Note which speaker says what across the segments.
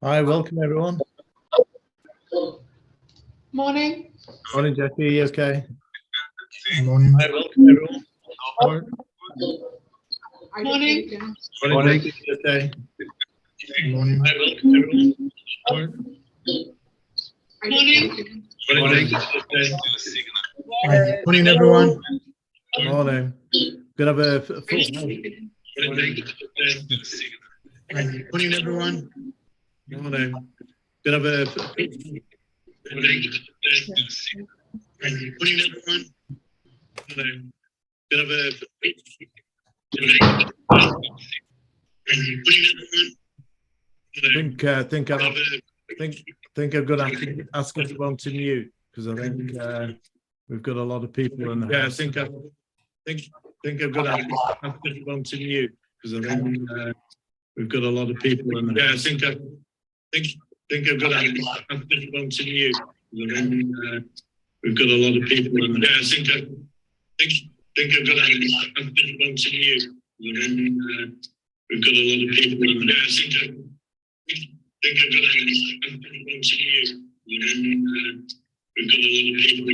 Speaker 1: Hi, welcome everyone.
Speaker 2: Morning.
Speaker 1: Morning, Jackie. You okay?
Speaker 3: Morning.
Speaker 1: Hi, welcome everyone.
Speaker 2: Morning.
Speaker 1: Morning, Jackie. You okay?
Speaker 3: Morning.
Speaker 1: Hi, welcome everyone.
Speaker 2: Morning.
Speaker 1: Morning, Jackie. You okay?
Speaker 3: Morning, everyone.
Speaker 1: Morning. Gonna have a full house.
Speaker 3: Morning, everyone.
Speaker 1: Morning. Gonna have a
Speaker 3: Morning, everyone.
Speaker 1: morning. Gonna have a think I'm gonna have to ask everyone to mute because I think we've got a lot of people in the house. think I'm gonna have to ask everyone to mute because I think we've got a lot of people in the house. think I'm gonna have to ask everyone to mute because I think we've got a lot of people in the house. think I'm gonna have to ask everyone to mute because I think we've got a lot of people in the house. think I'm gonna have to ask everyone to mute because I think we've got a lot of people in the house. think I'm gonna have to ask everyone to mute because I think we've got a lot of people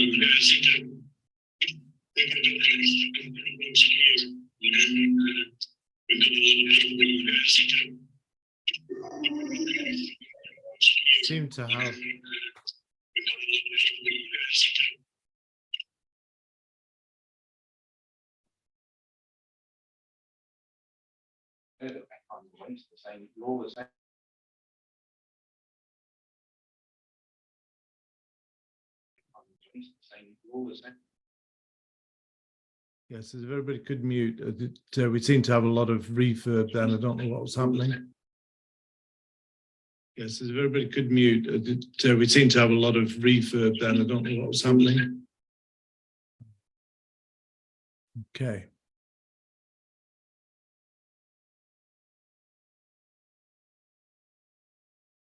Speaker 1: in the house. Seem to have Yes, if everybody could mute. We seem to have a lot of reverb then. I don't know what was happening. Yes, if everybody could mute. We seem to have a lot of reverb then. I don't know what was happening. Okay.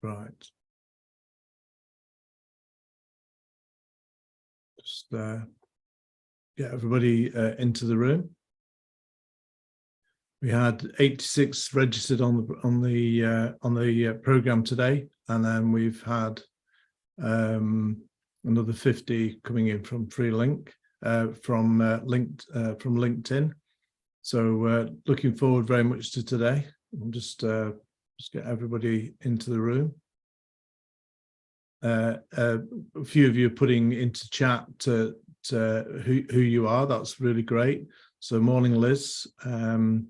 Speaker 1: Right. Just get everybody into the room. We had 86 registered on the program today, and then we've had another 50 coming in from from LinkedIn. So looking forward very much to today. We'll just get everybody into the room. A few of you are putting into chat who you are. That's really great. So morning, Liz, and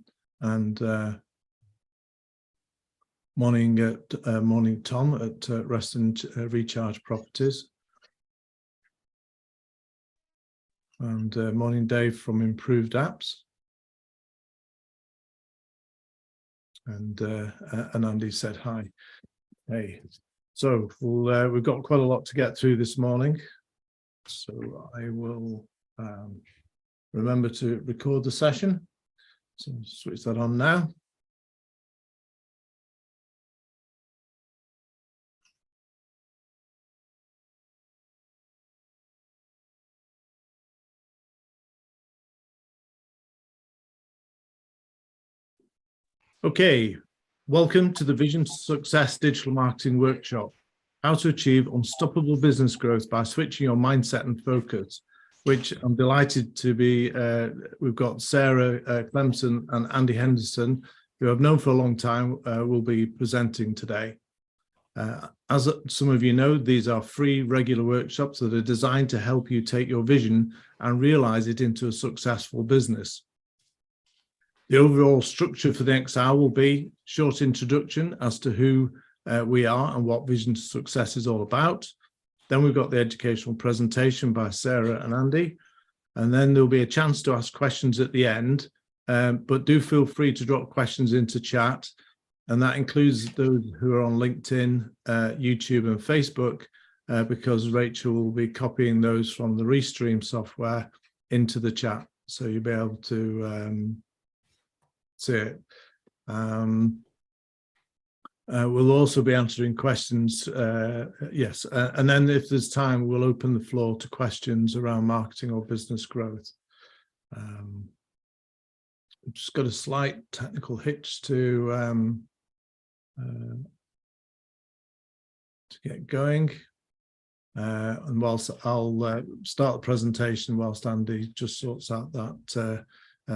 Speaker 1: morning, Tom at Rest and Recharge Properties, and morning, Dave from Improved Apps, and Andy said hi. Hey, so we've got quite a lot to get through this morning, so I will remember to record the session. So switch that on now. Okay, welcome to the Vision to Success Digital Marketing Workshop. How to achieve unstoppable business growth by switching your mindset and focus, which I'm delighted to be, we've got Sarah Clemson and Andy Henderson, who I've known for a long time, will be presenting today. As some of you know, these are free regular workshops that are designed to help you take your vision and realize it into a successful business. The overall structure for the next hour will be short introduction as to who we are and what Vision to Success is all about. Then we've got the educational presentation by Sarah and Andy, and then there'll be a chance to ask questions at the end, but do feel free to drop questions into chat, and that includes those who are on LinkedIn, YouTube and Facebook, because Rachel will be copying those from the Restream software into the chat, so you'll be able to see it. We'll also be answering questions, yes, and then if there's time, we'll open the floor to questions around marketing or business growth. I've just got a slight technical hitch to to get going. And whilst I'll start the presentation whilst Andy just sorts out that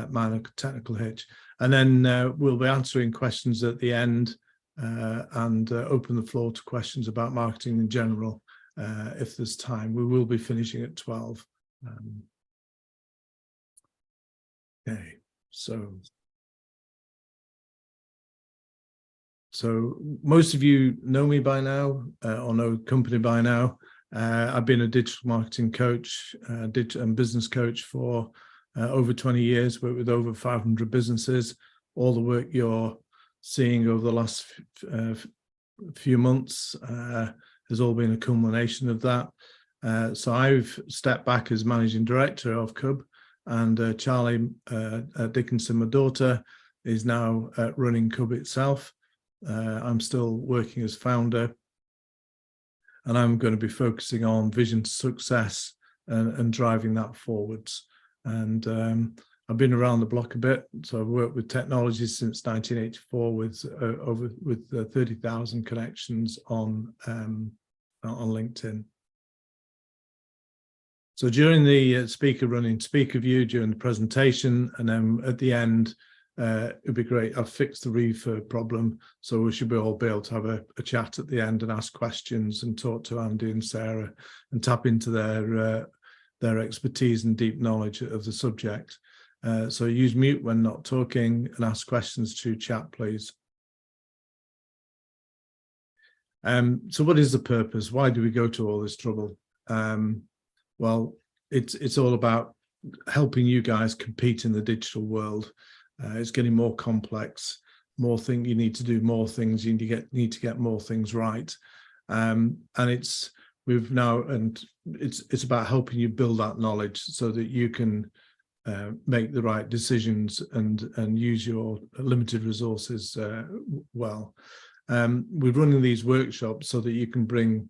Speaker 1: minor technical hitch. And then we'll be answering questions at the end and open the floor to questions about marketing in general if there's time. We will be finishing at 12. Okay, so most of you know me by now or know the company by now. I've been a digital marketing coach and business coach for over 20 years, worked with over 500 businesses. All the work you're seeing over the last few months has all been a culmination of that. So I've stepped back as managing director of Cub, and Charlie Dickinson, my daughter, is now running Cub itself. I'm still working as founder, and I'm going to be focusing on vision success and driving that forwards. And I've been around the block a bit, so I've worked with technology since 1984 with 30,000 connections on LinkedIn. So during the speaker view during the presentation, and then at the end, it'd be great. I've fixed the refurb problem, so we should all be able to have a chat at the end and ask questions and talk to Andy and Sarah and tap into their expertise and deep knowledge of the subject. So use mute when not talking and ask questions to chat, please. So what is the purpose? Why do we go to all this trouble? Well, it's all about helping you guys compete in the digital world. It's getting more complex. You need to do more things. You need to get more things right. And it's about helping you build that knowledge so that you can make the right decisions and use your limited resources well. We're running these workshops so that you can bring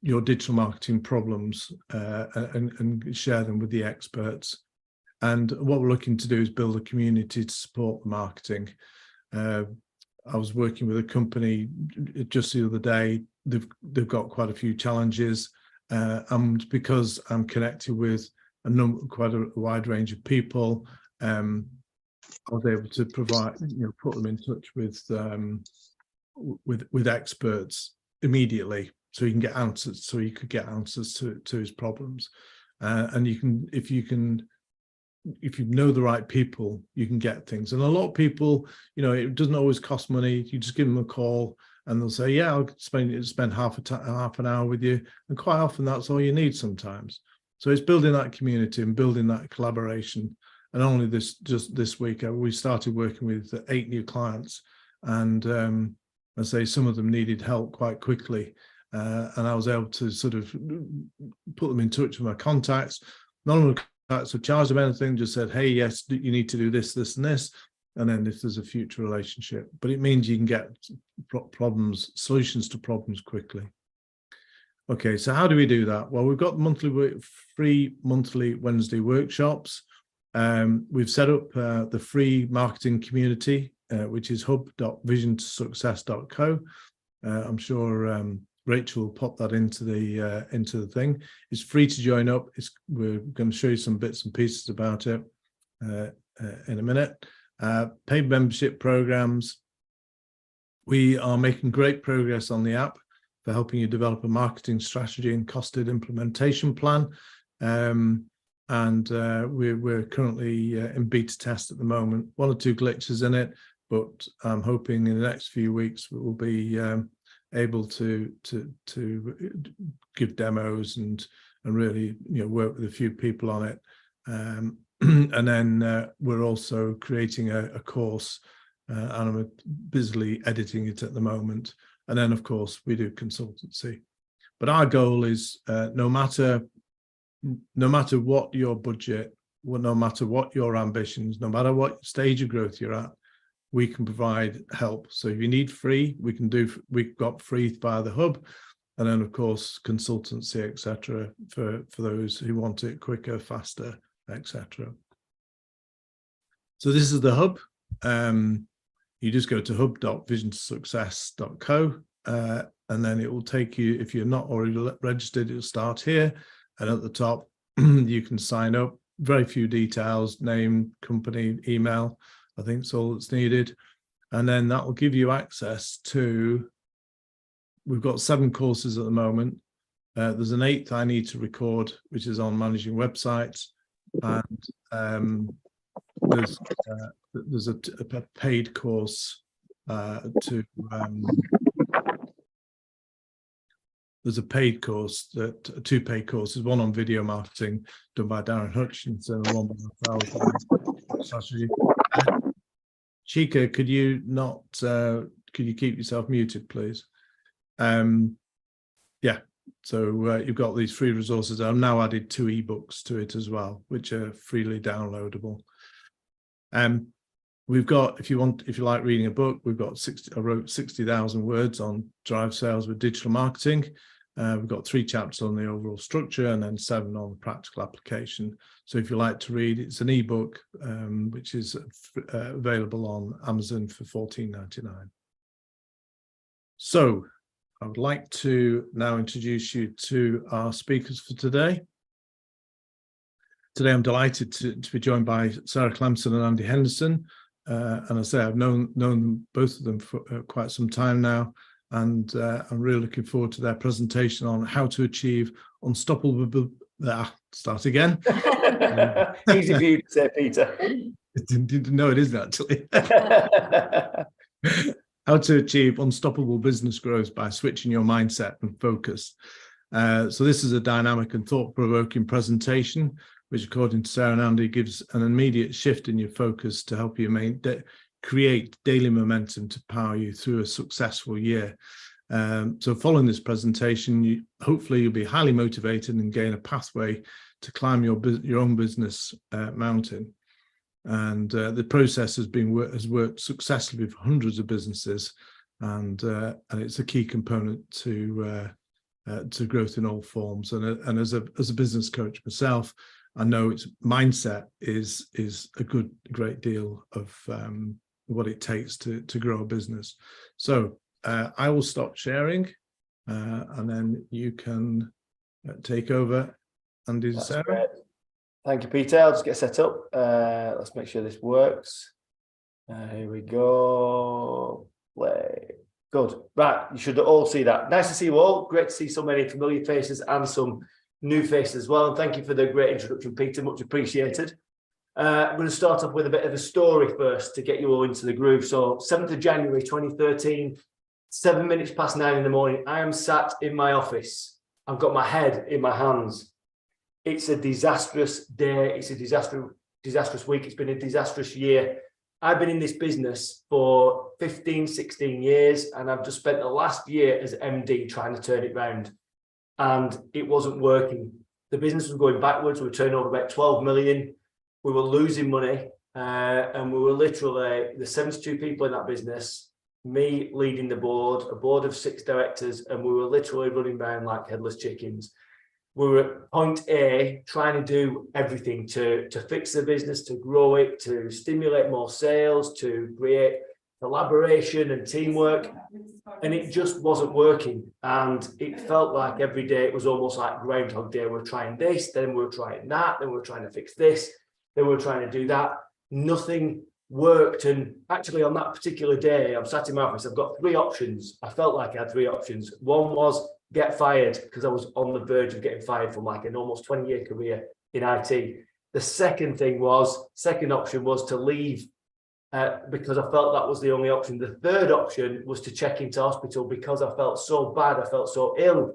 Speaker 1: your digital marketing problems and share them with the experts. And what we're looking to do is build a community to support the marketing. I was working with a company just the other day. They've got quite a few challenges, and because I'm connected with quite a wide range of people, I was able to put them in touch with experts immediately, so you can get answers. So you could get answers to his problems, and if you know the right people, you can get things. And a lot of people, it doesn't always cost money. You just give them a call and they'll say, yeah, I'll spend half an hour with you. And quite often that's all you need sometimes. So it's building that community and building that collaboration. And only just this week, we started working with 8 new clients. And I say some of them needed help quite quickly. And I was able to sort of put them in touch with my contacts. None of them so charged them anything, just said, hey, yes, you need to do this, this, and this. And then if there's a future relationship, but it means you can get solutions to problems quickly. Okay, so how do we do that? Well, we've got free monthly Wednesday workshops. We've set up the free marketing community, which is hub.visiontosuccess.co. I'm sure Rachel will pop that into the thing. It's free to join up. We're going to show you some bits and pieces about it in a minute. Paid membership programs. We are making great progress on the app for helping you develop a marketing strategy and costed implementation plan. We're currently in beta test at the moment. 1 or 2 glitches in it, but I'm hoping in the next few weeks we'll be able to give demos and really work with a few people on it, and then we're also creating a course, and I'm busily editing it at the moment. And then of course we do consultancy, but our goal is no matter what your budget, no matter what your ambitions, no matter what stage of growth you're at, we can provide help. So if you need free, we've got free via the hub, and then of course consultancy, etc., for those who want it quicker, faster, etc. So this is the hub. You just go to hub.visiontosuccess.co, and then it will take you, if you're not already registered, it'll start here. And at the top, you can sign up. Very few details, name, company, email. I think it's all that's needed. And then that will give you access to, we've got 7 courses at the moment. There's an 8th I need to record, which is on managing websites. And there's a paid course there's a paid course, that 2 paid courses, one on video marketing done by Darren Hutchinson and one by strategy. Chika, could you keep yourself muted, please? Yeah, so you've got these free resources. I've now added 2 ebooks to it as well, which are freely downloadable. We've got, if you like reading a book, we've got I wrote 60,000 words on drive sales with digital marketing. We've got 3 chapters on the overall structure and then 7 on practical application. So if you like to read, it's an ebook, which is available on Amazon for $14.99. So I would like to now introduce you to our speakers for today. Today, I'm delighted to be joined by Sarah Clemson and Andy Henderson. And I say I've known them, both of them, for quite some time now. And I'm really looking forward to their presentation on how to achieve unstoppable. Start again.
Speaker 4: Easy for you to say, Peter.
Speaker 1: No, it isn't actually. How to achieve unstoppable business growth by switching your mindset and focus. So this is a dynamic and thought-provoking presentation, which, according to Sarah and Andy, gives an immediate shift in your focus to help you create daily momentum to power you through a successful year. So following this presentation, hopefully you'll be highly motivated and gain a pathway to climb your own business mountain. And the process has worked successfully for hundreds of businesses, and it's a key component to growth in all forms. And as a business coach myself, I know its mindset is a great deal of what it takes to grow a business. So I will stop sharing, and then you can take over. Andy and Sarah.
Speaker 4: Great. Thank you, Peter. I'll just get set up. Let's make sure this works. Here we go. Play. Good. Right, you should all see that. Nice to see you all. Great to see so many familiar faces and some new faces as well. And thank you for the great introduction, Peter. Much appreciated. I'm going to start off with a bit of a story first to get you all into the groove. So 7th of January 2013, 7 minutes past 9 in the morning, I am sat in my office. I've got my head in my hands. It's a disastrous day. It's a disastrous week. It's been a disastrous year. I've been in this business for 15, 16 years, and I've just spent the last year as MD trying to turn it round. And it wasn't working. The business was going backwards. We were turning over about 12 million. We were losing money. And we were literally, the 72 people in that business, me leading the board, a board of 6 directors, and we were literally running around like headless chickens. We were at point A, trying to do everything to fix the business, to grow it, to stimulate more sales, to create collaboration and teamwork. And it just wasn't working. And it felt like every day it was almost like Groundhog Day. We were trying this, then we were trying that, then we were trying to fix this, then we were trying to do that. Nothing worked. And actually on that particular day, I'm sat in my office, I've got 3 options. I felt like I had 3 options. One was get fired, because I was on the verge of getting fired from like an almost 20-year career in IT. The second option was to leave because I felt that was the only option. The third option was to check into hospital because I felt so bad. I felt so ill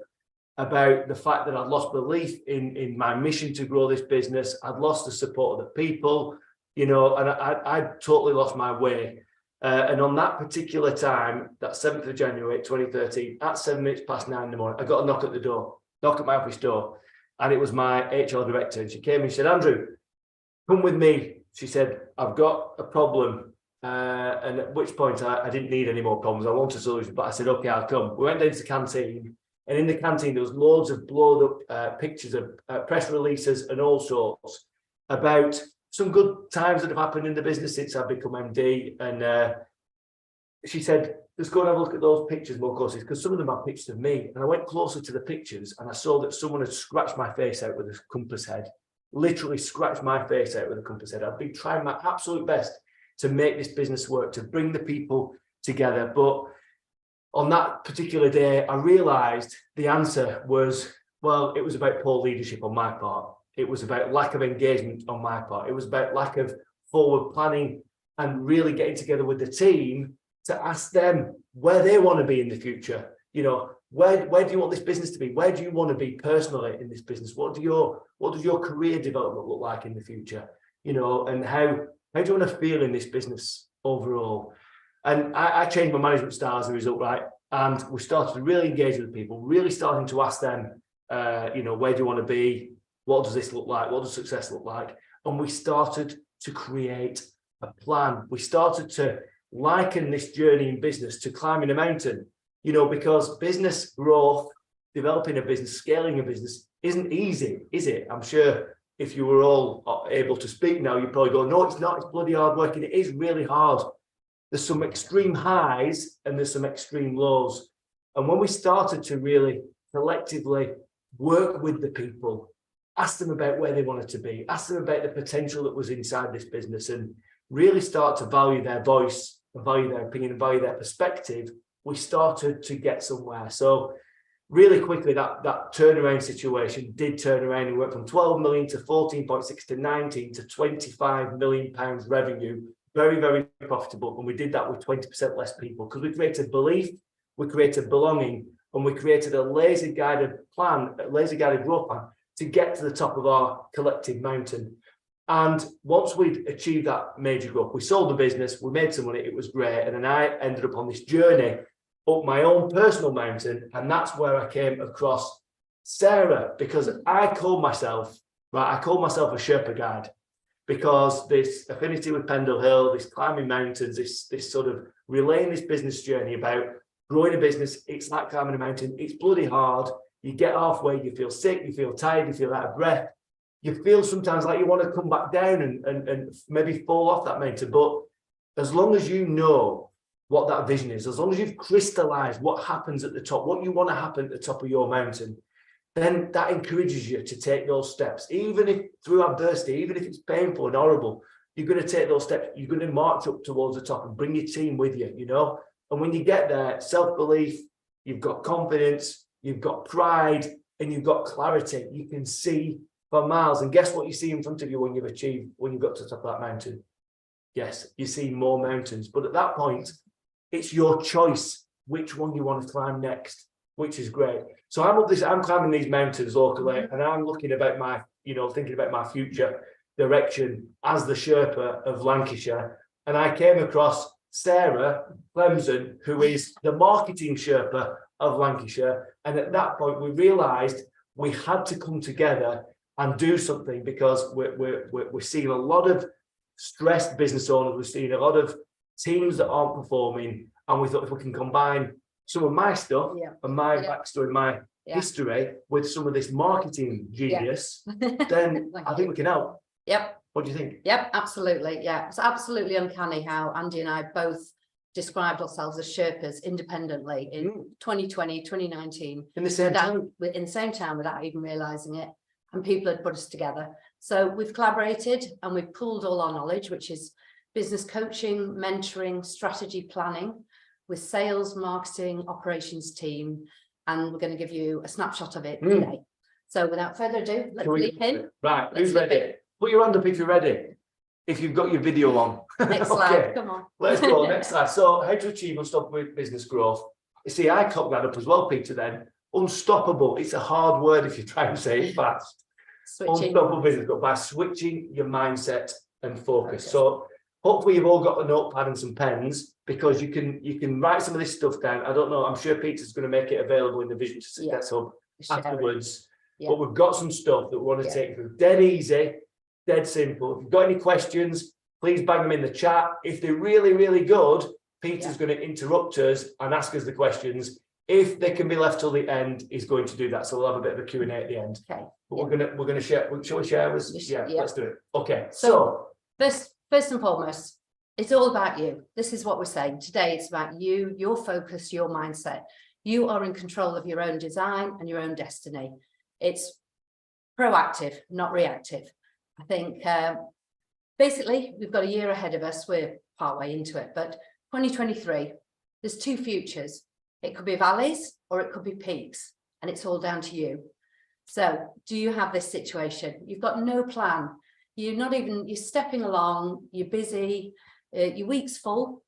Speaker 4: about the fact that I'd lost belief in my mission to grow this business. I'd lost the support of the people, you know, and I'd totally lost my way. And on that particular time, that 7th of January, 2013, at 7 minutes past 9 in the morning, I got a knock at the door, knock at my office door. And it was my HR director. And she came and she said, Andrew, come with me. She said, I've got a problem. And at which point I didn't need any more problems. I want a solution, but I said, okay, I'll come. We went down to the canteen. And in the canteen, there was loads of blown up pictures of press releases and all sorts about some good times that have happened in the business since I've become MD. And she said, let's go and have a look at those pictures more closely, because some of them are pictures of me. And I went closer to the pictures and I saw that someone had scratched my face out with a compass head, literally scratched my face out with a compass head. I've been trying my absolute best to make this business work, to bring the people together. But on that particular day, I realized the answer was, well, it was about poor leadership on my part. It was about lack of engagement on my part. It was about lack of forward planning and really getting together with the team to ask them where they want to be in the future. You know, where do you want this business to be? Where do you want to be personally in this business? What does your career development look like in the future? You know, and how do you want to feel in this business overall? And I changed my management style as a result, right? And we started to really engage with people, really starting to ask them, you know, where do you want to be? What does this look like? What does success look like? And we started to create a plan. We started to liken this journey in business to climbing a mountain, you know, because business growth, developing a business, scaling a business isn't easy, is it? I'm sure if you were all able to speak now, you'd probably go, no, it's not, it's bloody hard work, and it is really hard. There's some extreme highs and there's some extreme lows. And when we started to really collectively work with the people, ask them about where they wanted to be, ask them about the potential that was inside this business, and really start to value their voice, value their opinion, and value their perspective, we started to get somewhere. So really quickly, that turnaround situation did turn around, and went from 12 million to 14.6 to 19 to 25 million pounds revenue. Very, very profitable. And we did that with 20% less people, because we created belief, we created belonging, and we created a laser-guided plan, a laser-guided growth plan to get to the top of our collective mountain. And once we'd achieved that major growth, we sold the business, we made some money, it was great. And then I ended up on this journey up my own personal mountain. And that's where I came across Sarah, because I called myself a Sherpa guide, because this affinity with Pendle Hill, this climbing mountains, this sort of relaying this business journey about growing a business, it's like climbing a mountain. It's bloody hard. You get halfway, you feel sick, you feel tired, you feel out of breath. You feel sometimes like you want to come back down and maybe fall off that mountain. But as long as you know what that vision is, as long as you've crystallized what happens at the top, what you want to happen at the top of your mountain, then that encourages you to take those steps. Even if through adversity, even if it's painful and horrible, you're going to take those steps. You're going to march up towards the top and bring your team with you, you know? And when you get there, self-belief, you've got confidence, you've got pride, and you've got clarity. You can see for miles. And guess what you see in front of you when you've got to the top of that mountain? Yes, you see more mountains. But at that point, it's your choice which one you want to climb next, which is great. So I'm climbing these mountains locally, and I'm looking about my, you know, thinking about my future direction as the Sherpa of Lancashire. And I came across Sarah Clemson, who is the marketing Sherpa of Lancashire. And at that point, we realized we had to come together and do something, because we're seeing a lot of stressed business owners. We're seeing a lot of teams that aren't performing. And we thought, if we can combine some of my stuff and my backstory, my history with some of this marketing genius, then I think we can help.
Speaker 5: Yep.
Speaker 4: What do you think?
Speaker 5: Yep, absolutely. Yeah, it's absolutely uncanny how Andy and I both described ourselves as Sherpas independently in 2020, 2019.
Speaker 4: In the same town?
Speaker 5: In the same town, without even realising it. And people had put us together. So we've collaborated and we've pooled all our knowledge, which is business coaching, mentoring, strategy planning, with sales, marketing, operations team. And we're going to give you a snapshot of it today. So without further ado, let's leap in.
Speaker 4: Right, who's ready? Put your hand up if you're ready. If you've got your video on.
Speaker 5: Next slide, come on.
Speaker 4: Let's go, next slide. So how to achieve unstoppable business growth. You see, I cocked that up as well, Peter, then. Unstoppable, it's a hard word if you try and say it fast. Unstoppable business growth by switching your mindset and focus. So hopefully you've all got a notepad and some pens, because you can write some of this stuff down. I don't know, I'm sure Peter's going to make it available in the Vision to Success Hub afterwards. But we've got some stuff that we want to take through. Dead easy, dead simple. If you've got any questions, please bang them in the chat. If they're really, really good, Peter's going to interrupt us and ask us the questions. If they can be left till the end, he's going to do that. So we'll have a bit of a Q&A at the end. Okay. But we're gonna share. Shall we share? Let's do it. Okay. So
Speaker 5: first and foremost, It's all about you. This is what we're saying today. It's about you, your focus, your mindset. You are in control of your own design and your own destiny. It's proactive, not reactive. I think basically we've got a year ahead of us. We're partway into it, but 2023, there's two futures. It could be valleys or it could be peaks, and it's all down to you. So do you have this situation? You've got no plan. You're stepping along, you're busy, your week's full,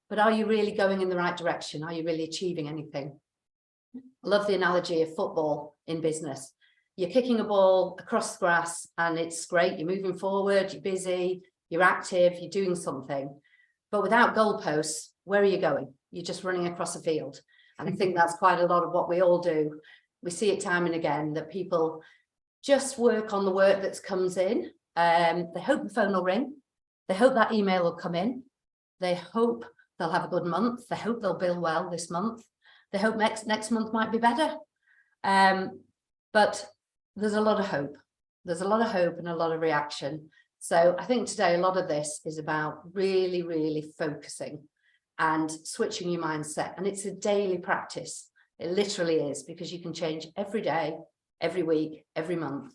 Speaker 5: but are you really going in the right direction? Are you really achieving anything? I love the analogy of football in business. You're kicking a ball across the grass and it's great. You're moving forward, you're busy, you're active, you're doing something. But without goalposts, where are you going? You're just running across a field. And I think that's quite a lot of what we all do. We see it time and again that people just work on the work that comes in. They hope the phone will ring. They hope that email will come in. They hope they'll have a good month. They hope they'll bill well this month. They hope next month might be better. But there's a lot of hope. There's a lot of hope and a lot of reaction. So I think today a lot of this is about really, really focusing and switching your mindset. And it's a daily practice. It literally is, because you can change every day, every week, every month.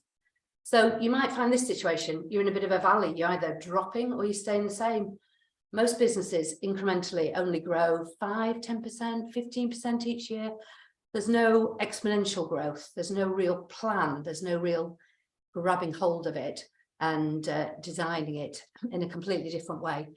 Speaker 5: So you might find this situation, you're in a bit of a valley, you're either dropping or you're staying the same. Most businesses incrementally only grow 5, 10%, 15% each year. There's no exponential growth. There's no real plan. There's no real grabbing hold of it and designing it in a completely different way.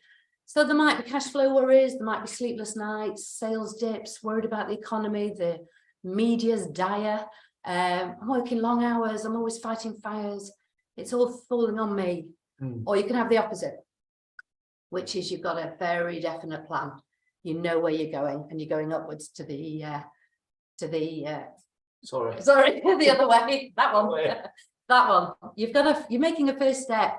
Speaker 5: So there might be cash flow worries, there might be sleepless nights, sales dips, worried about the economy, the media's dire. I'm working long hours, I'm always fighting fires. It's all falling on me. Or you can have the opposite, which is you've got a very definite plan. You know where you're going and you're going upwards to the the other way. That one. That one. You're making a first step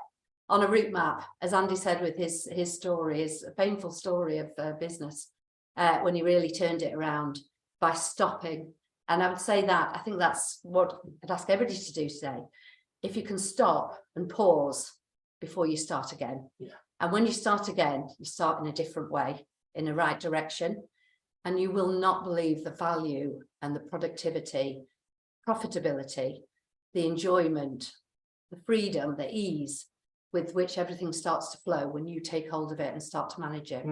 Speaker 5: on a route map, as Andy said with his story, his painful story of business, when he really turned it around by stopping. And I would say that, I think that's what I'd ask everybody to do today. If you can stop and pause before you start again. Yeah. And when you start again, you start in a different way, in the right direction. And you will not believe the value and the productivity, profitability, the enjoyment, the freedom, the ease with which everything starts to flow when you take hold of it and start to manage it.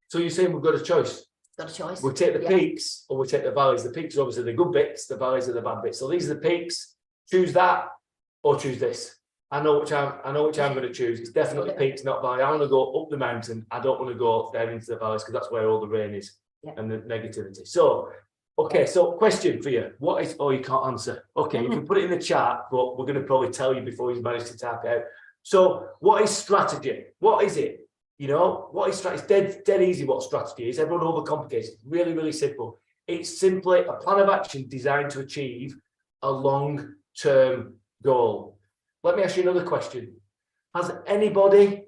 Speaker 4: So you're saying we've got a choice?
Speaker 5: Got a choice.
Speaker 4: We take the peaks or we take the valleys. The peaks are obviously the good bits, the valleys are the bad bits. So these are the peaks. Choose that or choose this. I know which I'm going to choose. It's definitely peaks, not valley. I want to go up the mountain. I don't want to go down into the valleys because that's where all the rain is and the negativity. So, okay, so question for you. What is, oh, you can't answer. Okay, you can put it in the chat, but we're going to probably tell you before you manage to type it out. So what is strategy? What is it? You know, what is strategy? It's dead easy what strategy is. Everyone overcomplicates it. Really, really simple. It's simply a plan of action designed to achieve a long-term goal. Let me ask you another question. Has anybody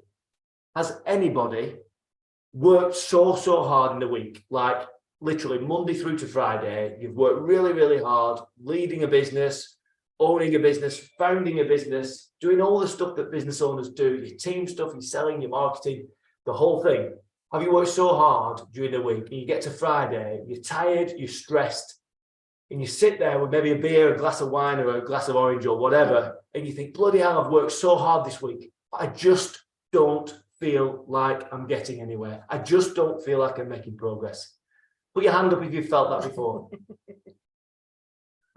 Speaker 4: worked so hard in the week, like literally Monday through to Friday? You've worked really, really hard, leading a business, owning a business, founding a business, doing all the stuff that business owners do, your team stuff, your selling, your marketing, the whole thing. Have you worked so hard during the week and you get to Friday, you're tired, you're stressed, and you sit there with maybe a beer, a glass of wine or a glass of orange or whatever, and you think, bloody hell, I've worked so hard this week, but I just don't feel like I'm getting anywhere. I just don't feel like I'm making progress. Put your hand up if you've felt that before.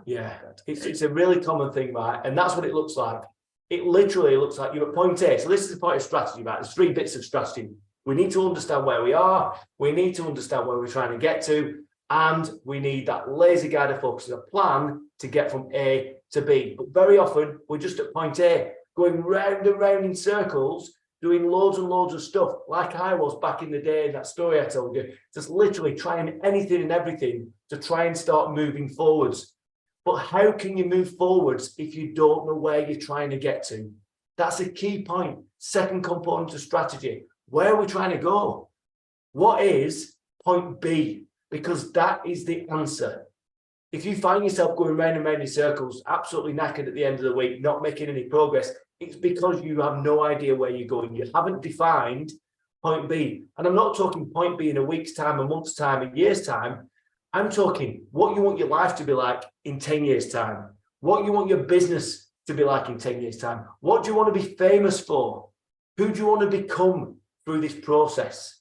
Speaker 4: Yeah, it's a really common thing, right? And that's what it looks like. It literally looks like you're at point A. So this is the point of strategy, right? There's 3 bits of strategy. We need to understand where we are. We need to understand where we're trying to get to. And we need that laser guided focus and a plan to get from A to B. But very often we're just at point A, going round and round in circles, doing loads and loads of stuff, like I was back in the day in that story I told you, just literally trying anything and everything to try and start moving forwards. But how can you move forwards if you don't know where you're trying to get to? That's a key point. Second component of strategy. Where are we trying to go? What is point B? Because that is the answer. If you find yourself going round and round in circles, absolutely knackered at the end of the week, not making any progress, it's because you have no idea where you're going. You haven't defined point B. And I'm not talking point B in a week's time, a month's time, a year's time. I'm talking what you want your life to be like in 10 years' time, what you want your business to be like in 10 years' time. What do you want to be famous for? Who do you want to become through this process?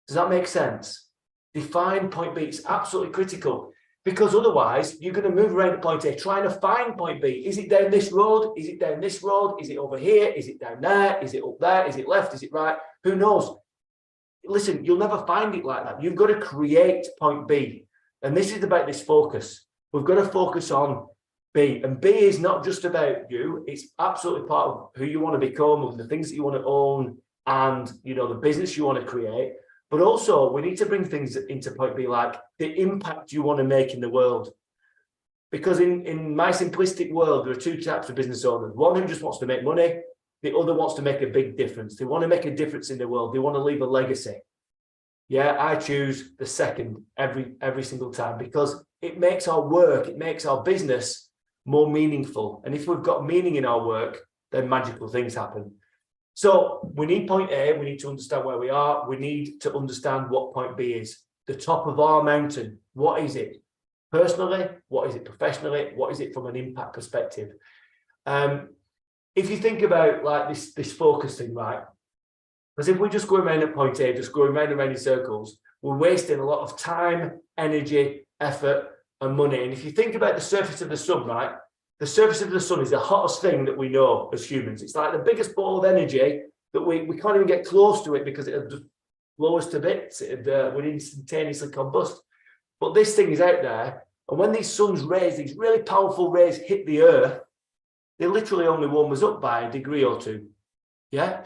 Speaker 4: Does that make sense? Define point B. It's absolutely critical, because otherwise you're going to move around to point A, trying to find point B. Is it down this road? Is it down this road? Is it over here? Is it down there? Is it up there? Is it left? Is it right? Who knows? Listen, you'll never find it like that. You've got to create point B. And this is about this focus. We've got to focus on B. And B is not just about you. It's absolutely part of who you want to become, the things that you want to own, and the business you want to create. But also, we need to bring things into point B, like the impact you want to make in the world. Because in my simplistic world, there are two types of business owners. One who just wants to make money. The other wants to make a big difference. They want to make a difference in the world. They want to leave a legacy. Yeah, I choose the second every single time, because it makes our work, it makes our business more meaningful. And if we've got meaning in our work, then magical things happen. So we need point A, we need to understand where we are. We need to understand what point B is. The top of our mountain, what is it? Personally, what is it professionally? What is it from an impact perspective? If you think about like this focus thing, right? Because if we're just going around at point A, just going round and round in circles, we're wasting a lot of time, energy, effort, and money. And if you think about the surface of the sun, right? The surface of the sun is the hottest thing that we know as humans. It's like the biggest ball of energy that we can't even get close to it, because it'll just blow us to bits. We'd instantaneously combust. But this thing is out there. And when these sun's rays, these really powerful rays hit the earth, they literally only warm us up by a degree or two. Yeah?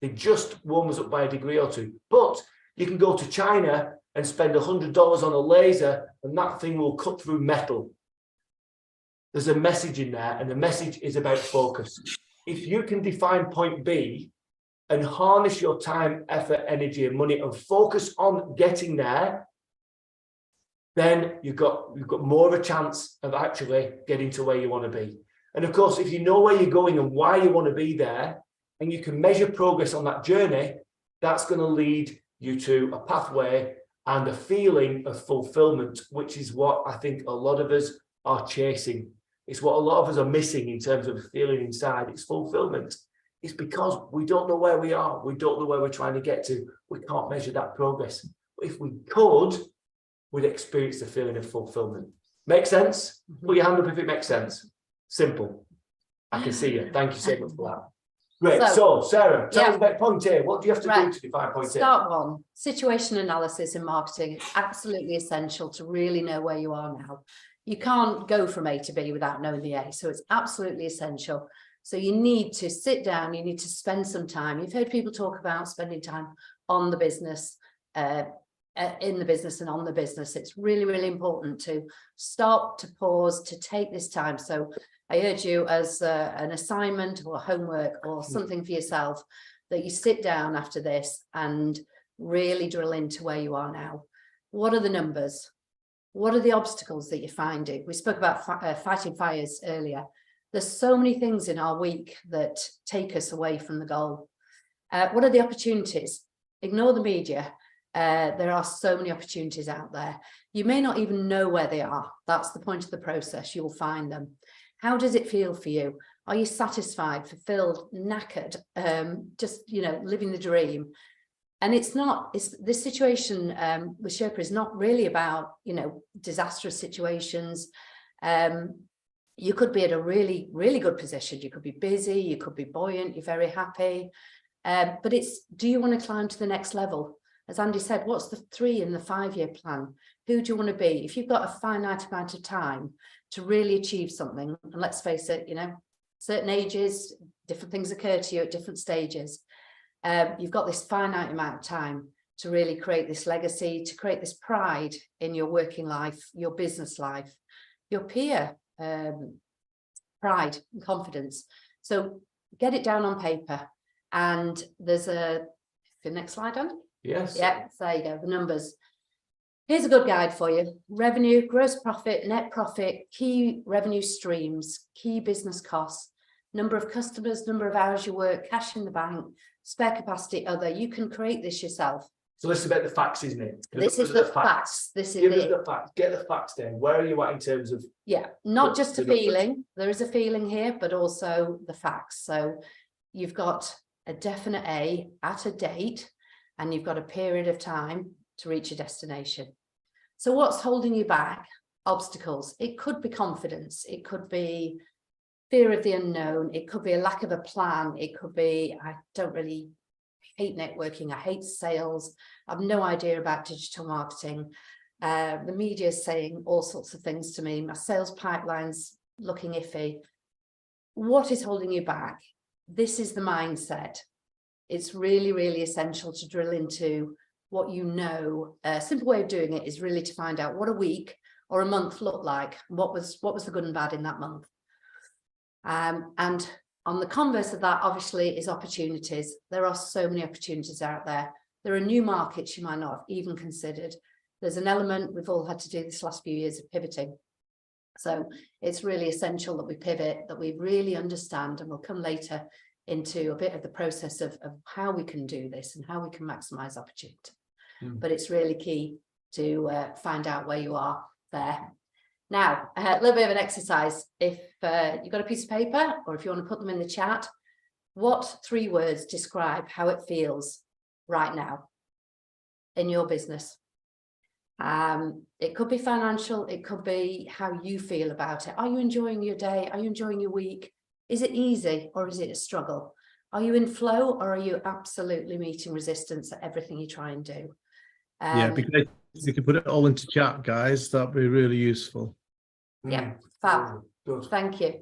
Speaker 4: They just warm us up by a degree or two. But you can go to China and spend $100 on a laser, and that thing will cut through metal. There's a message in there, and the message is about focus. If you can define point B and harness your time, effort, energy, and money and focus on getting there, then you've got more of a chance of actually getting to where you want to be. And of course, if you know where you're going and why you want to be there, and you can measure progress on that journey, that's going to lead you to a pathway and a feeling of fulfillment, which is what I think a lot of us are chasing. It's what a lot of us are missing in terms of feeling inside. It's fulfillment. It's because we don't know where we are. We don't know where we're trying to get to. We can't measure that progress. But if we could, we'd experience the feeling of fulfillment. Make sense? Put your hand up if it makes sense. Simple. I can see you. Thank you so much for that. Great. So Sarah, tell us about point A. What do you have to do to define point A?
Speaker 5: Start one. Situation analysis in marketing is absolutely essential to really know where you are now. You can't go from A to B without knowing the A. So it's absolutely essential. So you need to sit down, you need to spend some time. You've heard people talk about spending time on the business, in the business and on the business. It's really, really important to stop, to pause, to take this time. So I urge you, as an assignment or homework or something for yourself, that you sit down after this and really drill into where you are now. What are the numbers? What are the obstacles that you're finding? We spoke about fighting fires earlier. There's so many things in our week that take us away from the goal. What are the opportunities? Ignore the media. There are so many opportunities out there. You may not even know where they are. That's the point of the process. You'll find them. How does it feel for you? Are you satisfied, fulfilled, knackered, just, living the dream? And it's this situation with Sherpa is not really about, disastrous situations. You could be at a really, really good position. You could be busy, you could be buoyant, you're very happy. But do you want to climb to the next level? As Andy said, what's the 3 and the 5-year plan? Who do you want to be? If you've got a finite amount of time to really achieve something, and let's face it, certain ages, different things occur to you at different stages. You've got this finite amount of time to really create this legacy, to create this pride in your working life, your business life, your peer pride and confidence. So get it down on paper. And there's the next slide on.
Speaker 4: Yes.
Speaker 5: Yeah, there you go, the numbers. Here's a good guide for you. Revenue, gross profit, net profit, key revenue streams, key business costs, number of customers, number of hours you work, cash in the bank, spare capacity, other. You can create this yourself.
Speaker 4: So this is about the facts, isn't it?
Speaker 5: This is the facts. This is
Speaker 4: Give us
Speaker 5: it.
Speaker 4: the facts. Get the facts down. Where are you at in terms of?
Speaker 5: Yeah, not
Speaker 4: the-
Speaker 5: just a
Speaker 4: the numbers?
Speaker 5: feeling. There is a feeling here, but also the facts. So you've got a definite A at a date, and you've got a period of time to reach a destination. So what's holding you back? Obstacles. It could be confidence. It could be fear of the unknown. It could be a lack of a plan. It could be, I hate networking. I hate sales. I've no idea about digital marketing. The media is saying all sorts of things to me. My sales pipeline's looking iffy. What is holding you back? This is the mindset. It's really, really essential to drill into what you know. A simple way of doing it is really to find out what a week or a month looked like. What was the good and bad in that month? And on the converse of that, obviously, is opportunities. There are so many opportunities out there. There are new markets you might not have even considered. There's an element, we've all had to do this last few years of pivoting. So it's really essential that we pivot, that we really understand, and we'll come later into a bit of the process of how we can do this and how we can maximize opportunity. But it's really key to find out where you are there. Now, a little bit of an exercise. If you've got a piece of paper, or if you want to put them in the chat, what 3 words describe how it feels right now in your business? It could be financial, it could be how you feel about it. Are you enjoying your day? Are you enjoying your week? Is it easy or is it a struggle? Are you in flow, or are you absolutely meeting resistance at everything you try and do?
Speaker 1: Yeah, it'd be great if you could put it all into chat, guys. That'd be really useful.
Speaker 5: Yeah, fab.
Speaker 4: Good.
Speaker 5: Thank you.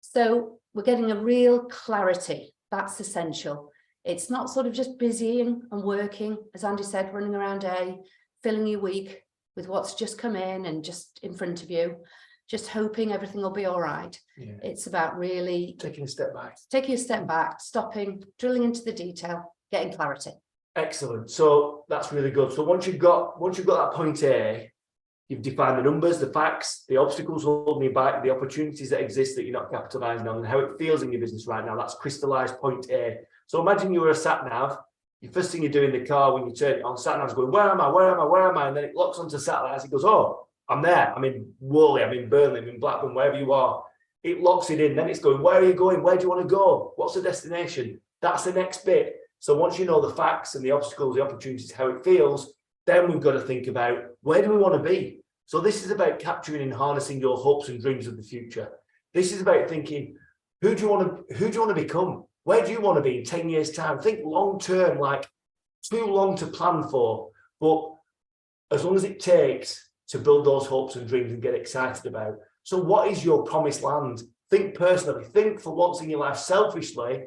Speaker 5: So we're getting a real clarity. That's essential. It's not sort of just busying and working, as Andy said, running around filling your week with what's just come in and just in front of you, just hoping everything will be all right.
Speaker 4: Yeah.
Speaker 5: It's about really
Speaker 4: Taking a step back.
Speaker 5: stopping, drilling into the detail, getting clarity.
Speaker 4: Excellent. So that's really good. So once you've got that point A, you've defined the numbers, the facts, the obstacles holding you back, the opportunities that exist that you're not capitalizing on, and how it feels in your business right now. That's crystallized point A. So imagine you were a sat nav. The first thing you do in the car when you turn it on, sat nav's going, where am I? And then it locks onto satellites. It goes, oh, I'm there. I'm in Worley, I'm in Burnley, I'm in Blackburn, wherever you are. It locks it in. Then it's going, where are you going? Where do you want to go? What's the destination? That's the next bit. So once you know the facts and the obstacles, the opportunities, how it feels, then we've got to think about, where do we want to be? So this is about capturing and harnessing your hopes and dreams of the future. This is about thinking, who do you want to become? Where do you want to be in 10 years' time? Think long term, like too long to plan for, but as long as it takes to build those hopes and dreams and get excited about. So what is your promised land? Think personally, think for once in your life selfishly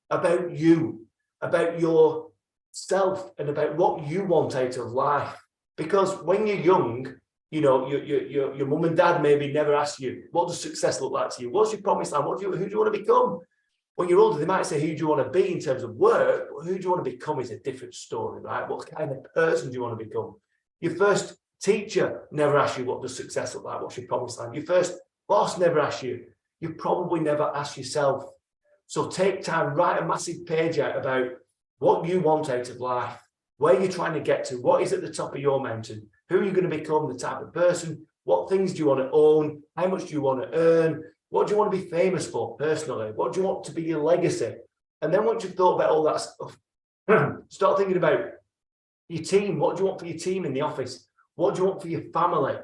Speaker 4: about you, about yourself, and about what you want out of life. Because when you're young, you know, your mum and dad maybe never ask you, what does success look like to you? What's your promised land? Who do you want to become? When you're older, they might say, who do you want to be in terms of work? But who do you want to become is a different story, right? What kind of person do you want to become? Your first teacher never asks you, what does success look like? What's your promised land? Your first boss never asks you. You probably never ask yourself. So take time, write a massive page out about what you want out of life, where you're trying to get to, what is at the top of your mountain, who are you going to become, the type of person, what things do you want to own, how much do you want to earn, what do you want to be famous for personally, what do you want to be your legacy? And then once you've thought about all that stuff, start thinking about your team. What do you want for your team in the office? What do you want for your family?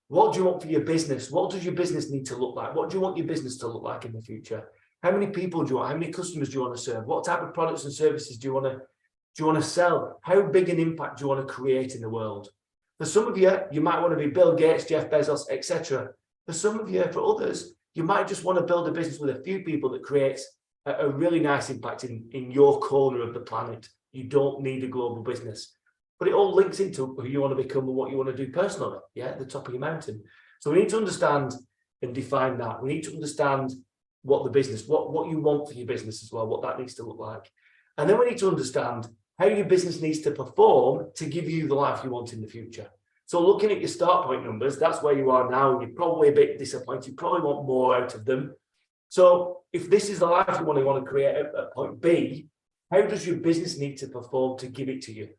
Speaker 4: What do you want for your business? What does your business need to look like? What do you want your business to look like in the future? How many people do you want? How many customers do you want to serve? What type of products and services do you want to sell? How big an impact do you want to create in the world? For some of you, you might want to be Bill Gates, Jeff Bezos, etc. For some of you, for others, you might just want to build a business with a few people that creates a really nice impact in your corner of the planet. You don't need a global business. But it all links into who you want to become and what you want to do personally, yeah, at the top of your mountain. So we need to understand and define that. We need to understand what the business, what you want for your business as well, what that needs to look like. And then we need to understand how your business needs to perform to give you the life you want in the future. So looking at your start point numbers, that's where you are now, and you're probably a bit disappointed. You probably want more out of them. So if this is the life you want to create at point B, how does your business need to perform to give it to you?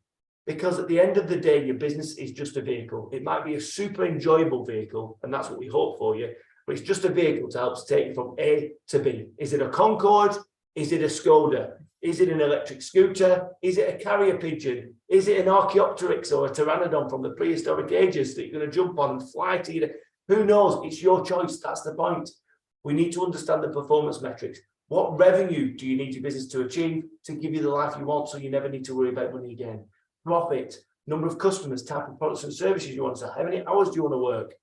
Speaker 4: Because at the end of the day, your business is just a vehicle. It might be a super enjoyable vehicle, and that's what we hope for you, but it's just a vehicle to help take you from A to B. Is it a Concorde? Is it a Skoda? Is it an electric scooter? Is it a carrier pigeon? Is it an Archaeopteryx or a Pteranodon from the prehistoric ages that you're going to jump on and fly to you? Who knows? It's your choice. That's the point. We need to understand the performance metrics. What revenue do you need your business to achieve to give you the life you want so you never need to worry about money again? Profit, number of customers, type of products and services you want to sell, how many hours do you want to work?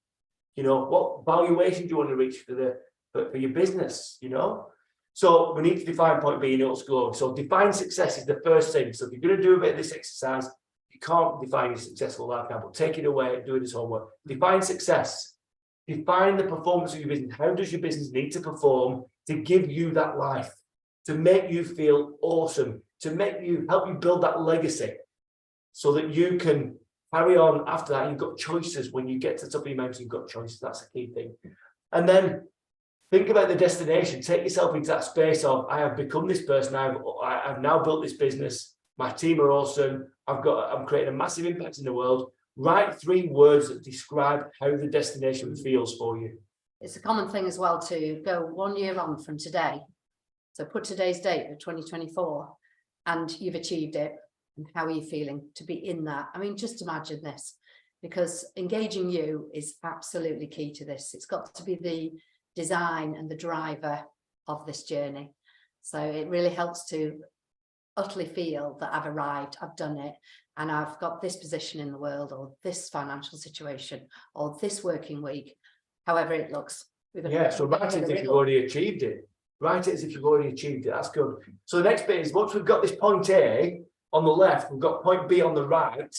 Speaker 4: You know, what valuation do you want to reach for your business, you know? So we need to define point B in its glory. So define success is the first thing. So if you're going to do a bit of this exercise, you can't define your successful life now, but take it away and do this homework. Define success. Define the performance of your business. How does your business need to perform to give you that life, to make you feel awesome, to make you help you build that legacy so that you can carry on after that. You've got choices. When you get to the top of your mountain, you've got choices. That's a key thing. And then think about the destination. Take yourself into that space of, I have become this person. I've now built this business. My team are awesome. I'm creating a massive impact in the world. Write 3 words that describe how the destination feels for you.
Speaker 5: It's a common thing as well to go 1 year on from today. So put today's date of 2024 and you've achieved it. And how are you feeling to be in that? I mean, just imagine this, because engaging you is absolutely key to this. It's got to be the design and the driver of this journey. So it really helps to utterly feel that I've arrived, I've done it, and I've got this position in the world, or this financial situation, or this working week, however it looks.
Speaker 4: Yeah, so write it as if you've already achieved it. Write it as if you've already achieved it. That's good. So the next bit is, once we've got this point A on the left, we've got point B on the right,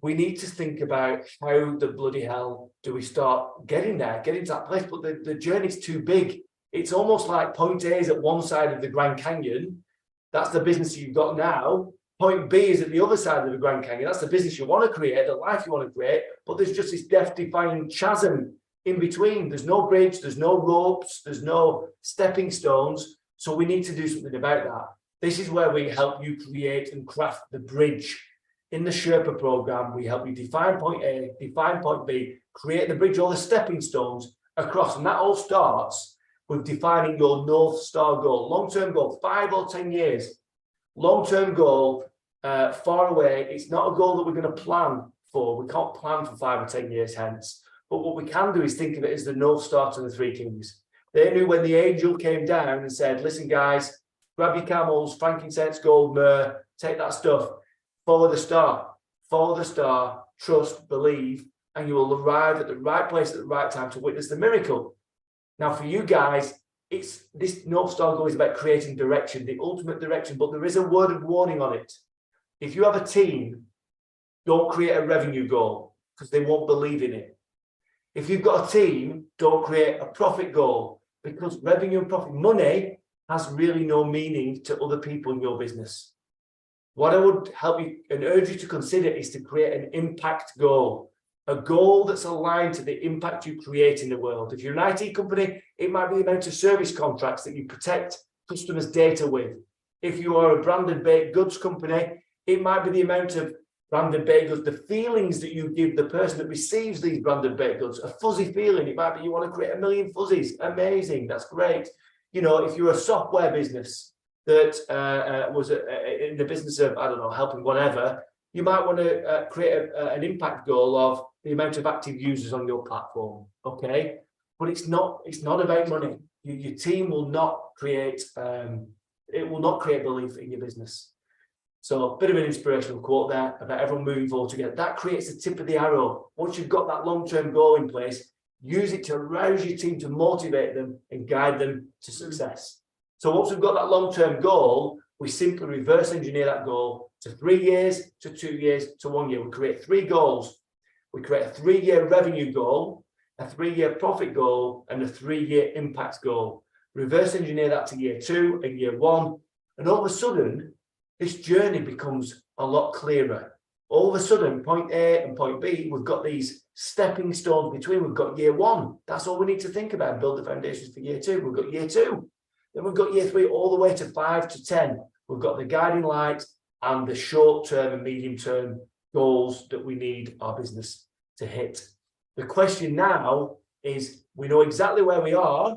Speaker 4: we need to think about how the bloody hell do we start getting there, getting to that place. But the journey's too big. It's almost like point A is at one side of the Grand Canyon. That's the business you've got now. Point B is at the other side of the Grand Canyon. That's the business you want to create, the life you want to create. But there's just this death-defying chasm in between. There's no bridge, there's no ropes, there's no stepping stones. So we need to do something about that. This is where we help you create and craft the bridge. In the Sherpa program, we help you define point A, define point B, create the bridge, all the stepping stones across. And that all starts with defining your North Star goal, long-term goal, 5 or 10 years. Long-term goal, far away. It's not a goal that we're going to plan for. We can't plan for 5 or 10 years hence. But what we can do is think of it as the North Star to the 3 kings. They knew when the angel came down and said, listen, guys, grab your camels, frankincense, gold, myrrh, take that stuff, follow the star, trust, believe, and you will arrive at the right place at the right time to witness the miracle. Now, for you guys, it's this North Star goal is about creating direction, the ultimate direction, but there is a word of warning on it. If you have a team, don't create a revenue goal because they won't believe in it. If you've got a team, don't create a profit goal because revenue and profit, money has really no meaning to other people in your business. What I would help you and urge you to consider is to create an impact goal, a goal that's aligned to the impact you create in the world. If you're an IT company, it might be the amount of service contracts that you protect customers' data with. If you are a branded baked goods company, it might be the amount of branded baked goods, the feelings that you give the person that receives these branded baked goods, a fuzzy feeling. It might be you want to create 1 million fuzzies. Amazing, that's great. You know, if you're a software business that was in the business of, I don't know, helping whatever, you might want to create an impact goal of the amount of active users on your platform, okay? But it's not about money. Your team will not create, it will not create belief in your business. So a bit of an inspirational quote there about everyone moving forward together. That creates the tip of the arrow. Once you've got that long-term goal in place, use it to arouse your team, to motivate them and guide them to success. So once we've got that long-term goal, we simply reverse engineer that goal to 3 years, to 2 years, to 1 year. We create 3 goals. We create a 3-year revenue goal, a 3-year profit goal, and a 3-year impact goal. Reverse engineer that to year 2 and year 1. And all of a sudden, this journey becomes a lot clearer. All of a sudden, point A and point B, we've got these stepping stones between. We've got year 1. That's all we need to think about and build the foundations for year 2. We've got year 2. Then we've got year 3 all the way to 5 to 10. we've got the guiding light and the short-term and medium-term goals that we need our business to hit. The question now is, we know exactly where we are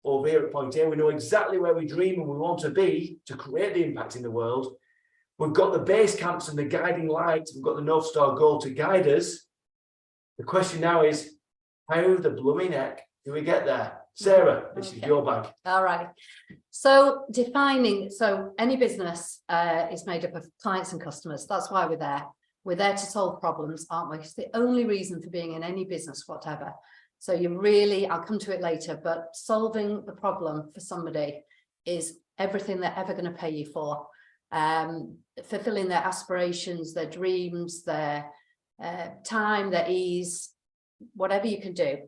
Speaker 4: over here at point A, we know exactly where we dream and we want to be to create the impact in the world. We've got the base camps and the guiding light, we've got the North Star goal to guide us. The question now is, how the blooming heck do we get there? Sarah, this is your bag.
Speaker 5: All right. So any business is made up of clients and customers. That's why we're there. We're there to solve problems, aren't we? It's the only reason for being in any business, whatever. So I'll come to it later, but solving the problem for somebody is everything they're ever going to pay you for. Fulfilling their aspirations, their dreams, their time, their ease, whatever you can do.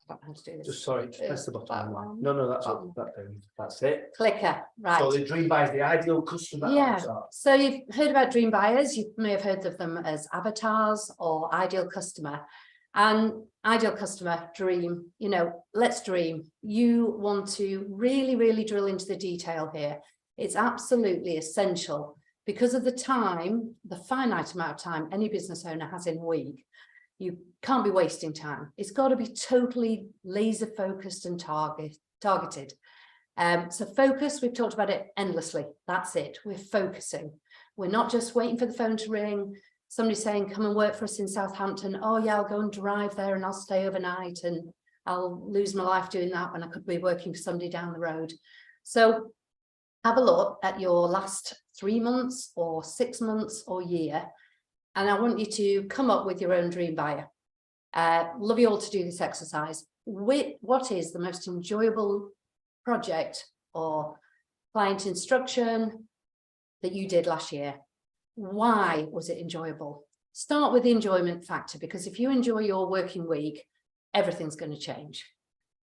Speaker 5: I don't know how to do this.
Speaker 4: Just press the button.
Speaker 5: That one.
Speaker 4: No,
Speaker 5: Button.
Speaker 4: that's it.
Speaker 5: Clicker, right.
Speaker 4: So the dream buyer is the ideal customer.
Speaker 5: Yeah. So you've heard about dream buyers. You may have heard of them as avatars or ideal customer. And ideal customer, dream, let's dream. You want to really, really drill into the detail here. It's absolutely essential because of the time, the finite amount of time any business owner has in a week. You can't be wasting time. It's got to be totally laser focused and targeted. So focus, we've talked about it endlessly. That's it. We're focusing. We're not just waiting for the phone to ring. Somebody saying, come and work for us in Southampton. Oh yeah, I'll go and drive there and I'll stay overnight and I'll lose my life doing that when I could be working for somebody down the road. So have a look at your last 3 months or 6 months or year. And I want you to come up with your own dream buyer. Love you all to do this exercise. What is the most enjoyable project or client instruction that you did last year? Why was it enjoyable? Start with the enjoyment factor, because if you enjoy your working week, everything's going to change.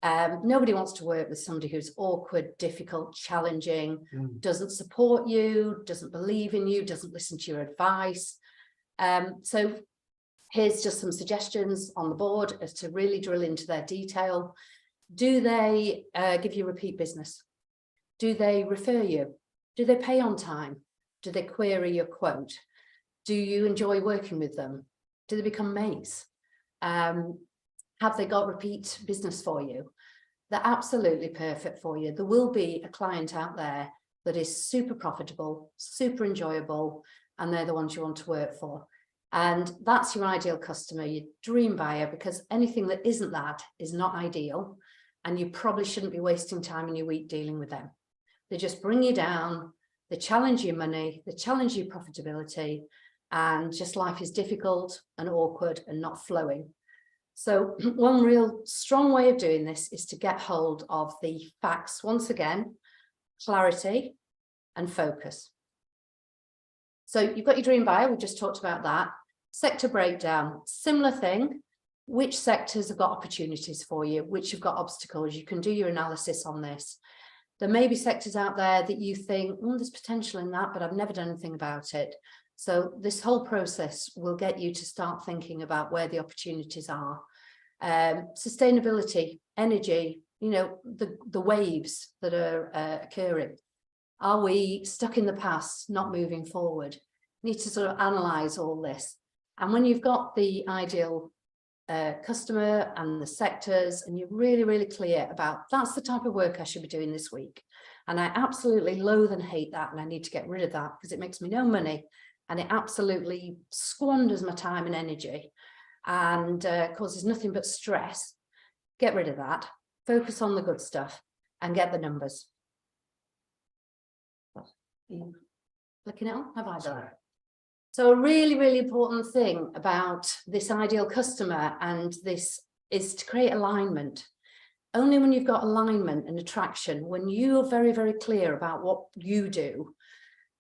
Speaker 5: Nobody wants to work with somebody who's awkward, difficult, challenging, doesn't support you, doesn't believe in you, doesn't listen to your advice. So here's just some suggestions on the board as to really drill into their detail. Do they give you repeat business? Do they refer you? Do they pay on time? Do they query your quote? Do you enjoy working with them? Do they become mates? Have they got repeat business for you? They're absolutely perfect for you. There will be a client out there that is super profitable, super enjoyable, and they're the ones you want to work for. And that's your ideal customer, your dream buyer, because anything that isn't that is not ideal. And you probably shouldn't be wasting time in your week dealing with them. They just bring you down, they challenge your money, they challenge your profitability, and just life is difficult and awkward and not flowing. So one real strong way of doing this is to get hold of the facts. Once again, clarity and focus. So you've got your dream buyer, we just talked about that. Sector breakdown, similar thing. Which sectors have got opportunities for you? Which have got obstacles? You can do your analysis on this. There may be sectors out there that you think, there's potential in that, but I've never done anything about it. So this whole process will get you to start thinking about where the opportunities are. Sustainability, energy, the waves that are occurring. Are we stuck in the past, not moving forward? You need to sort of analyze all this. And when you've got the ideal customer and the sectors, and you're really, really clear about that's the type of work I should be doing this week. And I absolutely loathe and hate that. And I need to get rid of that because it makes me no money. And it absolutely squanders my time and energy and causes nothing but stress. Get rid of that. Focus on the good stuff and get the numbers. Are you flicking it on? Have I done it? So a really, really important thing about this ideal customer and this is to create alignment. Only when you've got alignment and attraction, when you're very, very clear about what you do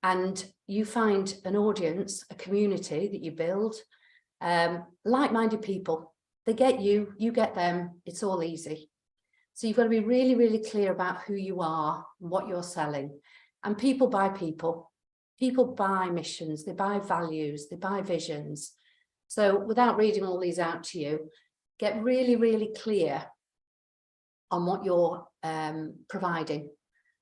Speaker 5: and you find an audience, a community that you build, like-minded people, they get you, you get them, it's all easy. So you've got to be really, really clear about who you are and what you're selling. And people buy people. People buy missions, they buy values, they buy visions. So without reading all these out to you, get really, really clear on what you're providing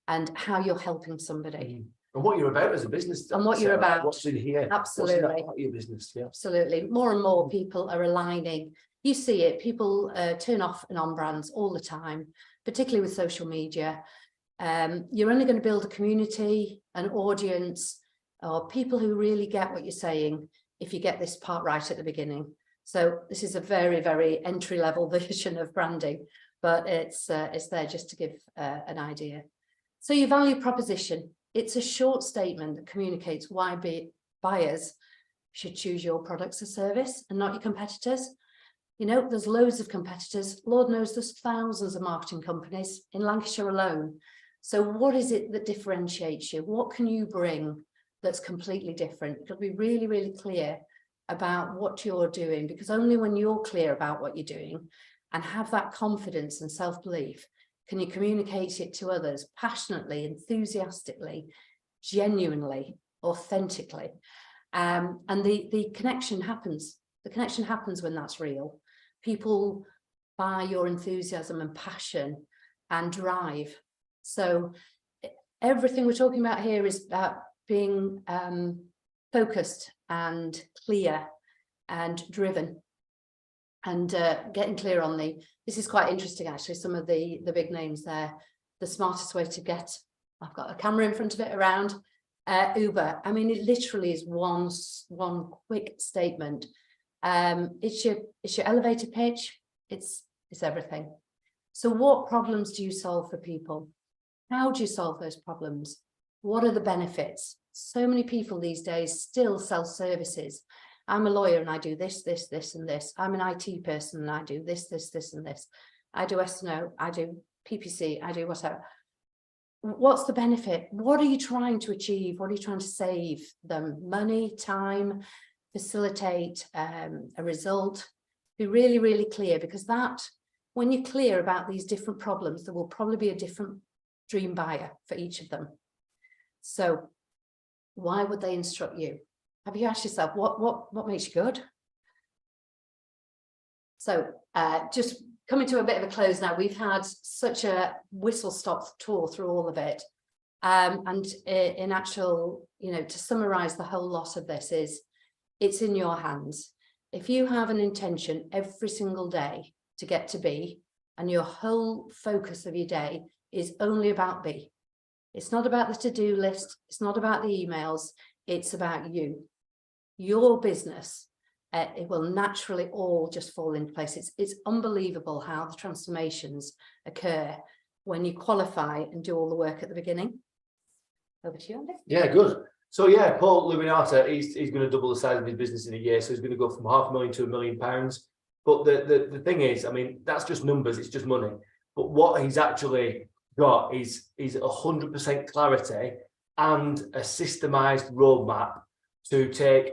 Speaker 5: and how you're helping somebody.
Speaker 4: And what you're about as a business.
Speaker 5: And what you're
Speaker 4: Sarah,
Speaker 5: about.
Speaker 4: What's in here.
Speaker 5: Absolutely.
Speaker 4: What's in that part of your business, yeah.
Speaker 5: Absolutely. More and more people are aligning. You see it, people turn off and on brands all the time, particularly with social media. You're only going to build a community, an audience, or people who really get what you're saying if you get this part right at the beginning. So this is a very, very entry-level version of branding, but it's there just to give an idea. So your value proposition, it's a short statement that communicates why buyers should choose your products or service and not your competitors. You know, there's loads of competitors. Lord knows there's thousands of marketing companies in Lancashire alone. So what is it that differentiates you? What can you bring that's completely different? You've got to be really, really clear about what you're doing, because only when you're clear about what you're doing and have that confidence and self-belief can you communicate it to others passionately, enthusiastically, genuinely, authentically. And the connection happens. The connection happens when that's real. People buy your enthusiasm and passion and drive. So everything we're talking about here is about being focused and clear and driven, and getting clear on this is quite interesting actually, some of the big names there. The smartest way to get, I've got a camera in front of it, around Uber. I mean, it literally is one quick statement. It's your elevator pitch. It's everything. So what problems do you solve for people? How do you solve those problems? What are the benefits? So many people these days still sell services. I'm a lawyer and I do this, this, this, and this. I'm an IT person and I do this, this, this, and this. I do S&O, I do PPC, I do whatever. What's the benefit? What are you trying to achieve? What are you trying to save them? Money, time, facilitate a result. Be really, really clear, because that, when you're clear about these different problems, there will probably be a different dream buyer for each of them. So why would they instruct you? Have you asked yourself what makes you good? So just coming to a bit of a close now. We've had such a whistle-stop tour through all of it. And in actual, you know, to summarize the whole lot of this is, it's in your hands. If you have an intention every single day to get to B, and your whole focus of your day is only about B, it's not about the to-do list, it's not about the emails, it's about you, your business. It will naturally all just fall into place. It's unbelievable how the transformations occur when you qualify and do all the work at the beginning. Over to you, Andy.
Speaker 4: Yeah, good. So yeah, Paul Luminata, he's going to double the size of his business in a year. So he's going to go from £500,000 to £1 million. But the thing is, I mean, that's just numbers, it's just money. But what he's actually got is 100% clarity and a systemized roadmap to take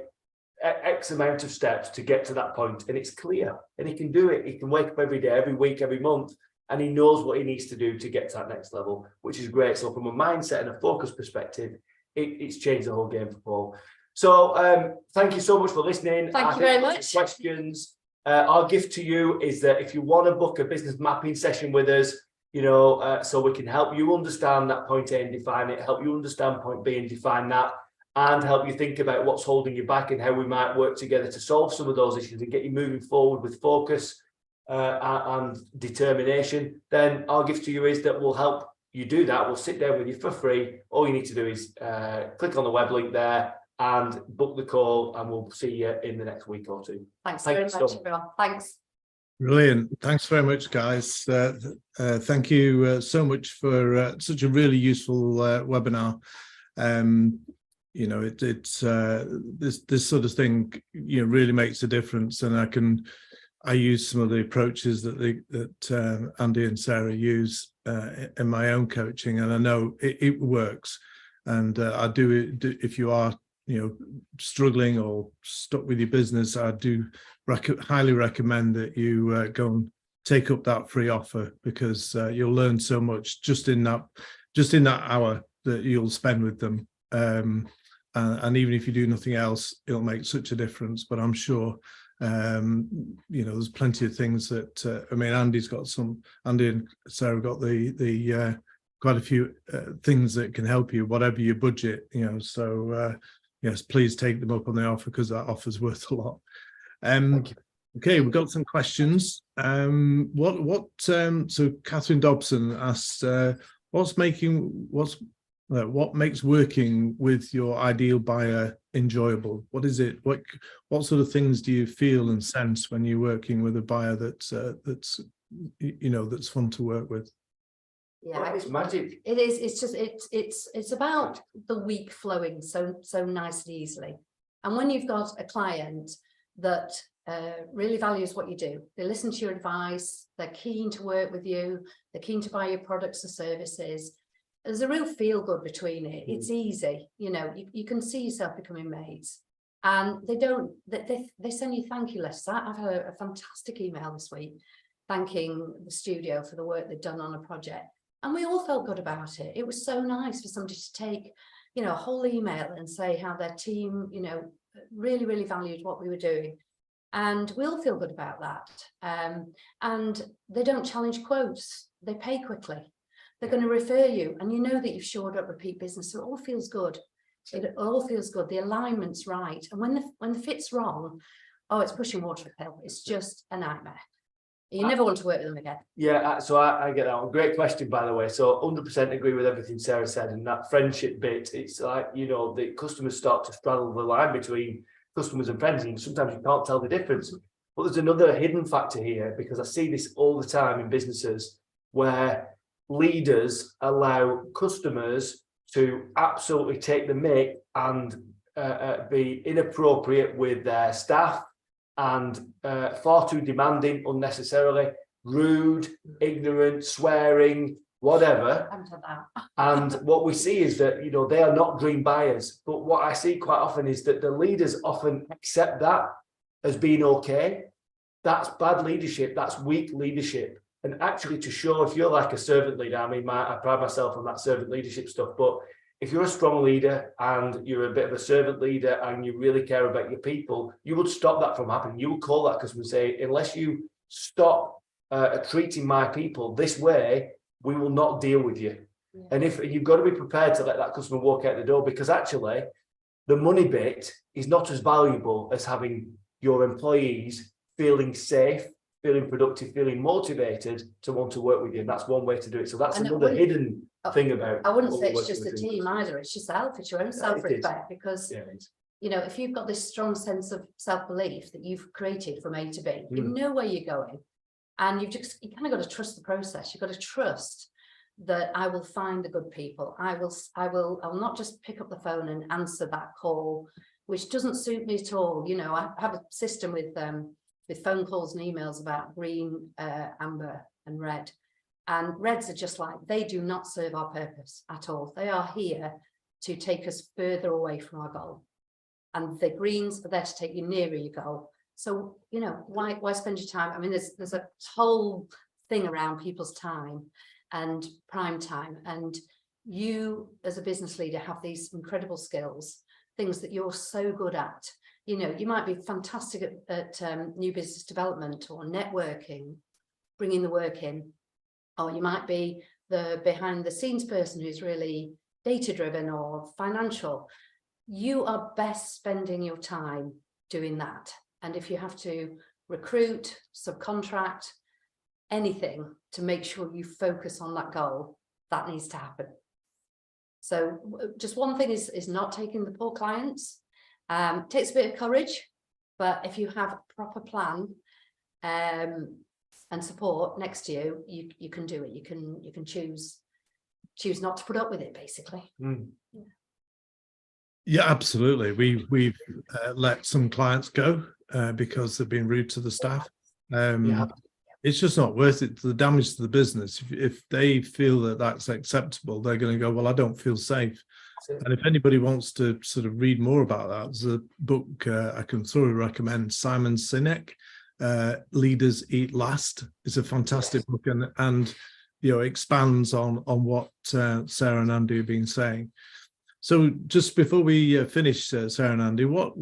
Speaker 4: X amount of steps to get to that point. And it's clear, and he can do it. He can wake up every day, every week, every month, and he knows what he needs to do to get to that next level, which is great. So from a mindset and a focus perspective, it's changed the whole game for Paul. So thank you so much for listening.
Speaker 5: Thank you very much.
Speaker 4: Questions. Our gift to you is that if you want to book a business mapping session with us, you know, so we can help you understand that point A and define it, help you understand point B and define that, and help you think about what's holding you back and how we might work together to solve some of those issues and get you moving forward with focus and determination, then our gift to you is that we'll help you do that. We'll sit down with you for free. All you need to do is click on the web link there and book the call, and we'll see you in the next week or two.
Speaker 5: Thanks very much, everyone. Thanks.
Speaker 1: Brilliant. Thanks very much, guys. Thank you so much for such a really useful webinar. You know, it's this sort of thing, you know, really makes a difference, and I use some of the approaches that Andy and Sarah use in my own coaching, and I know it works. And I do it if you are, you know, struggling or stuck with your business. I do highly recommend that you go and take up that free offer, because you'll learn so much just in that hour that you'll spend with them. And even if you do nothing else, it'll make such a difference. But I'm sure, you know, there's plenty of things that I mean, Andy and Sarah got the quite a few things that can help you, whatever your budget, so yes, please take them up on the offer, because that offer's worth a lot.
Speaker 4: Thank you.
Speaker 1: Okay, we've got some questions. So Catherine Dobson asked, what makes working with your ideal buyer enjoyable? What is it? What sort of things do you feel and sense when you're working with a buyer that's fun to work with?
Speaker 5: Yeah,
Speaker 4: It's magic.
Speaker 5: it is. It's just it's about the week flowing so nice and easily. And when you've got a client that really values what you do, they listen to your advice, they're keen to work with you, they're keen to buy your products or services. There's a real feel good between it. It's easy, you can see yourself becoming mates, and they send you thank you lists. I've had a fantastic email this week thanking the studio for the work they've done on a project, and we all felt good about it. It was so nice for somebody to take, a whole email and say how their team, really valued what we were doing. And we all feel good about that. And they don't challenge quotes. They pay quickly. They're going to refer you, and you know that you've shored up repeat business. So it all feels good. It all feels good. The alignment's right. And when the fit's wrong, oh, it's pushing water uphill. It's just a nightmare. You never want to work with them again.
Speaker 4: Yeah, so I get that one. Great question, by the way. So 100% agree with everything Sarah said. And that friendship bit, it's like, the customers start to straddle the line between customers and friends, and sometimes you can't tell the difference. But there's another hidden factor here, because I see this all the time in businesses where leaders allow customers to absolutely take the mick and be inappropriate with their staff, and far too demanding unnecessarily, rude, ignorant, swearing, whatever. And what we see is that, they are not dream buyers. But what I see quite often is that the leaders often accept that as being okay. That's bad leadership. That's weak leadership. And actually, to show if you're like a servant leader, I pride myself on that servant leadership stuff. But if you're a strong leader and you're a bit of a servant leader and you really care about your people, you would stop that from happening. You would call that customer and say, unless you stop treating my people this way, we will not deal with you. Yeah. And if you've got to be prepared to let that customer walk out the door, because actually the money bit is not as valuable as having your employees feeling safe, feeling productive, feeling motivated to want to work with you. And that's one way to do it. So that's another hidden thing about.
Speaker 5: I wouldn't say it's just the team either. It's yourself. It's your own self-respect, because if you've got this strong sense of self-belief that you've created from A to B, you know where you're going. And you kind of got to trust the process. You've got to trust that I will find the good people. I will not just pick up the phone and answer that call, which doesn't suit me at all. I have a system with phone calls and emails about green, amber and red. And reds are just like, they do not serve our purpose at all. They are here to take us further away from our goal. And the greens are there to take you nearer your goal. So, why spend your time? I mean, there's a whole thing around people's time and prime time. And you, as a business leader, have these incredible skills, things that you're so good at. You might be fantastic at new business development or networking, bringing the work in, or you might be the behind the scenes person who's really data driven or financial. You are best spending your time doing that. And if you have to recruit, subcontract, anything to make sure you focus on that goal, that needs to happen. So just one thing is not taking the poor clients. Takes a bit of courage, but if you have a proper plan and support next to you, you can do it. You can choose not to put up with it, basically.
Speaker 1: Yeah, absolutely. We've let some clients go because they've been rude to the staff. It's just not worth it. The damage to the business. If they feel that that's acceptable, they're going to go, well, I don't feel safe. And if anybody wants to sort of read more about that, there's a book I can thoroughly recommend, Simon Sinek, Leaders Eat Last. It's a fantastic book and expands on what Sarah and Andy have been saying. So just before we finish, Sarah and Andy, what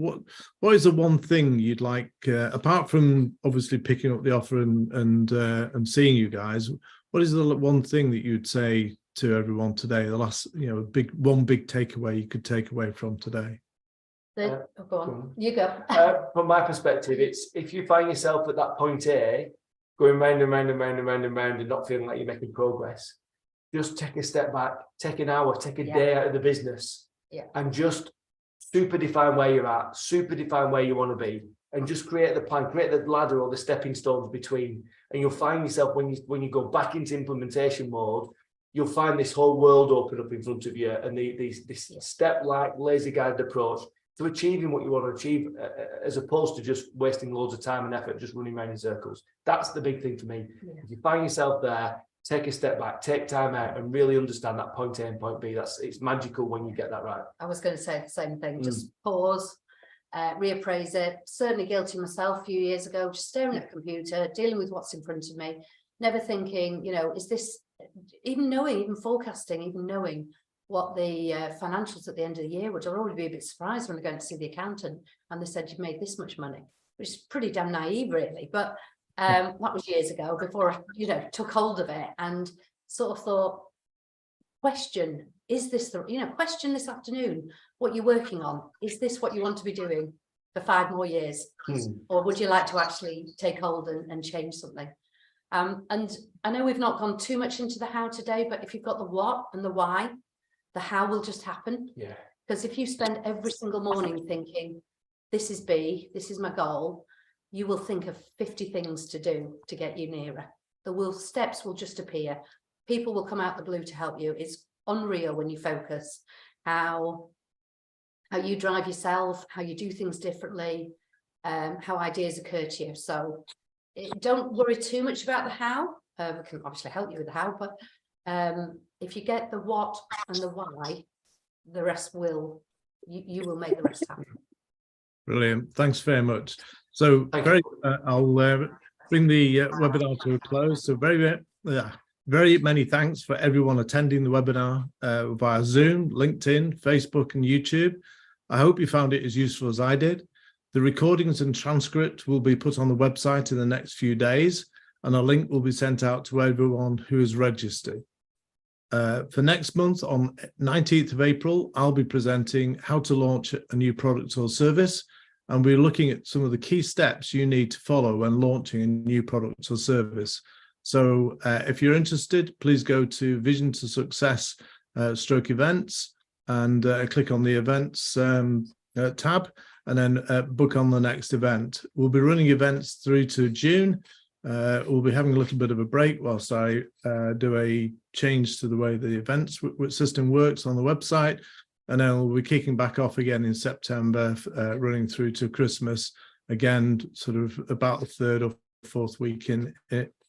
Speaker 1: is the one thing you'd like, apart from obviously picking up the offer and seeing you guys, what is the one thing that you'd say to everyone today? The last, one big takeaway you could take away from today.
Speaker 5: Go on, you go.
Speaker 4: From my perspective, it's if you find yourself at that point A, going round and round and round and round and round and not feeling like you're making progress, just take a step back, take an hour, take a day out of the business, and just super define where you're at, super define where you want to be, and just create the plan, create the ladder or the stepping stones between. And you'll find yourself when you go back into implementation mode, you'll find this whole world open up in front of you, and this step-like, laser-guided approach to achieving what you want to achieve, as opposed to just wasting loads of time and effort just running around in circles. That's the big thing for me. If you find yourself there, take a step back, take time out, and really understand that point A and point B. It's magical when you get that right.
Speaker 5: I was going to say the same thing. Just pause, reappraise it. Certainly guilty myself a few years ago, just staring at a computer, dealing with what's in front of me, never thinking, is this, even forecasting, even knowing what the financials at the end of the year would. I'd already be a bit surprised when I go to see the accountant and they said you've made this much money, which is pretty damn naive, really. But that was years ago, before I, took hold of it and sort of thought, question, is this the, question this afternoon, what you're working on, is this what you want to be doing for 5 more years? Or would you like to actually take hold and change something? And I know we've not gone too much into the how today, but if you've got the what and the why, the how will just happen. Yeah. Because if you spend every single morning thinking, this is B, this is my goal, you will think of 50 things to do to get you nearer. Steps will just appear. People will come out the blue to help you. It's unreal when you focus how you drive yourself, how you do things differently, how ideas occur to you. So don't worry too much about the how. We can obviously help you with the how, but if you get the what and the why, the rest you will make the rest happen.
Speaker 1: Brilliant. Thanks very much. So I'll bring the webinar to a close. So very many thanks for everyone attending the webinar via Zoom, LinkedIn, Facebook and YouTube. I hope you found it as useful as I did. The recordings and transcript will be put on the website in the next few days, and a link will be sent out to everyone who is registered. For next month, on 19th of April, I'll be presenting how to launch a new product or service, and we're looking at some of the key steps you need to follow when launching a new product or service. So if you're interested, please go to Vision to Success / events and click on the events tab, and then book on the next event. We'll be running events through to June. We'll be having a little bit of a break whilst I do a change to the way the events system works on the website. And then we'll be kicking back off again in September, running through to Christmas, again, sort of about the 3rd or 4th week in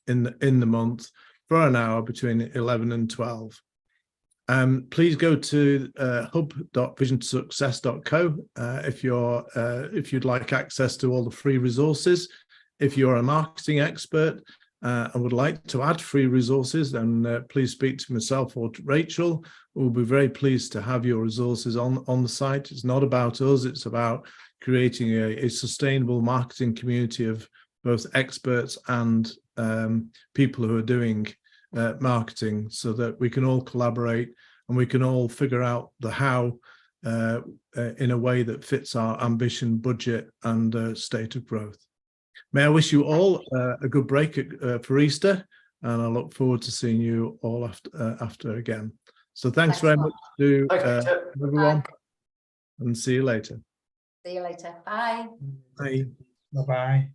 Speaker 1: the month for an hour between 11 and 12. Please go to hub.visiontosuccess.co if you'd like access to all the free resources. If you're a marketing expert and would like to add free resources, then please speak to myself or to Rachel. We'll be very pleased to have your resources on the site. It's not about us, it's about creating a sustainable marketing community of both experts and people who are doing marketing, so that we can all collaborate and we can all figure out the how in a way that fits our ambition, budget and state of growth. May I wish you all a good break for Easter, and I look forward to seeing you all after again. So thanks very much to everyone. Bye. And see you later.
Speaker 5: See you later. Bye.
Speaker 1: Bye.
Speaker 3: Bye-bye.